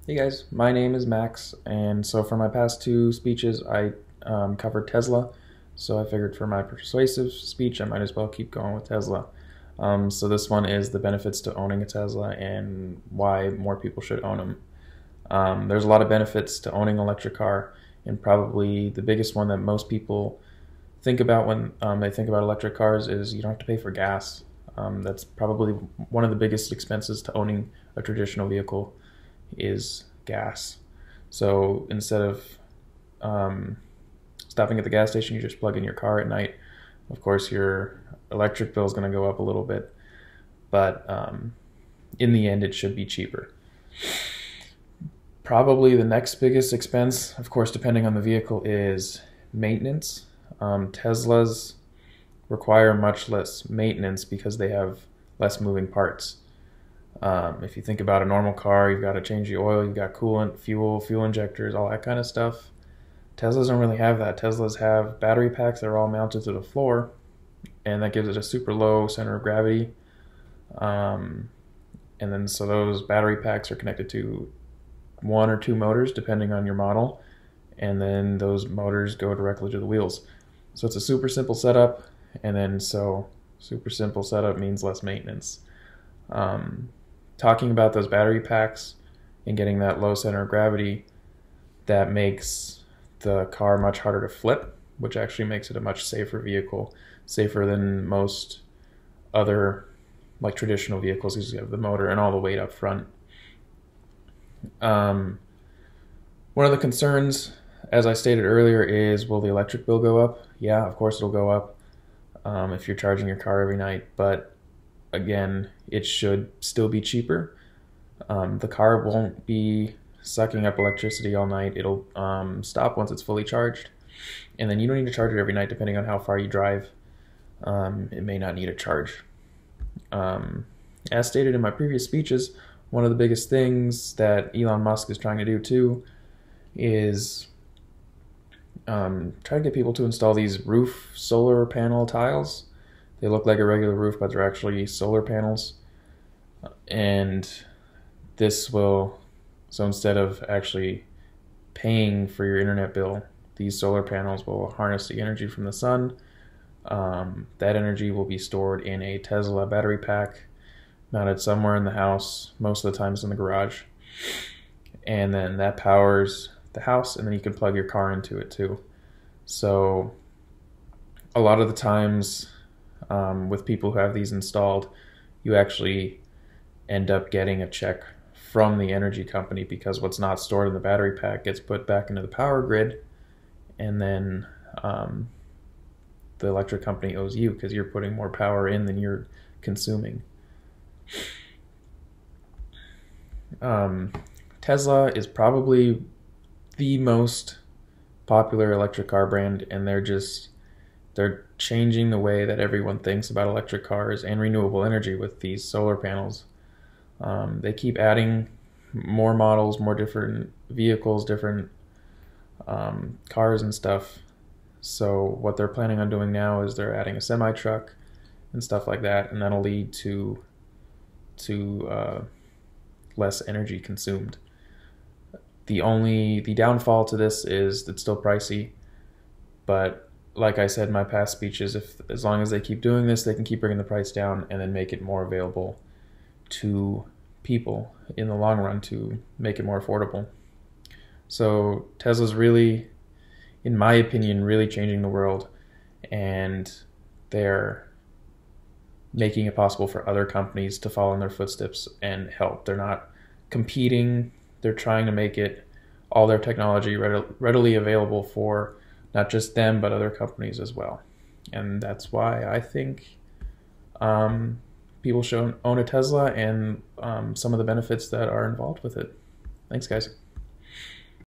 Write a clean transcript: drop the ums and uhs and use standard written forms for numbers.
Hey guys, my name is Max, and so for my past two speeches, I covered Tesla. So I figured for my persuasive speech, I might as well keep going with Tesla. So this one is the benefits to owning a Tesla and why more people should own them. There's a lot of benefits to owning an electric car, and probably the biggest one that most people think about when they think about electric cars is you don't have to pay for gas. That's probably one of the biggest expenses to owning a traditional vehicle is gas. So instead of stopping at the gas station, you just plug in your car at night. Of course, your electric bill is going to go up a little bit, but in the end, it should be cheaper. Probably the next biggest expense, of course, depending on the vehicle, is maintenance. Teslas require much less maintenance because they have less moving parts. If you think about a normal car, you've got to change the oil, you've got coolant, fuel injectors, all that kind of stuff. Teslas don't really have that. Teslas have battery packs that are all mounted to the floor, and that gives it a super low center of gravity. And then so those battery packs are connected to one or two motors, depending on your model, and then those motors go directly to the wheels. So it's a super simple setup, and then so super simple setup means less maintenance. Talking about those battery packs and getting that low center of gravity, that makes the car much harder to flip, which actually makes it a much safer vehicle, safer than most other like traditional vehicles because you have the motor and all the weight up front. One of the concerns, as I stated earlier, is will the electric bill go up? Yeah, of course it'll go up if you're charging your car every night, but again, it should still be cheaper. The car won't be sucking up electricity all night. It'll stop once it's fully charged, and then you don't need to charge it every night depending on how far you drive. It may not need a charge. As stated in my previous speeches, one of the biggest things that Elon Musk is trying to do too is try to get people to install these roof solar panel tiles. They look like a regular roof, but they're actually solar panels. And this will, so instead of actually paying for your internet bill, these solar panels will harness the energy from the sun. That energy will be stored in a Tesla battery pack, mounted somewhere in the house, most of the times in the garage. And then that powers the house, and then you can plug your car into it too. So a lot of the times, with people who have these installed, you actually end up getting a check from the energy company because what's not stored in the battery pack gets put back into the power grid, and then the electric company owes you because you're putting more power in than you're consuming. Tesla is probably the most popular electric car brand, and they're changing the way that everyone thinks about electric cars and renewable energy with these solar panels. They keep adding more models, more different vehicles, different cars and stuff. So what they're planning on doing now is they're adding a semi-truck and stuff like that, and that'll lead to less energy consumed. The downfall to this is it's still pricey, but like I said in my past speeches, as long as they keep doing this, they can keep bringing the price down and then make it more available to people in the long run to make it more affordable. So Tesla's really, in my opinion, really changing the world, and they're making it possible for other companies to follow in their footsteps and help. They're not competing. They're trying to make it all their technology readily available for not just them, but other companies as well. And that's why I think people should own a Tesla and some of the benefits that are involved with it. Thanks, guys.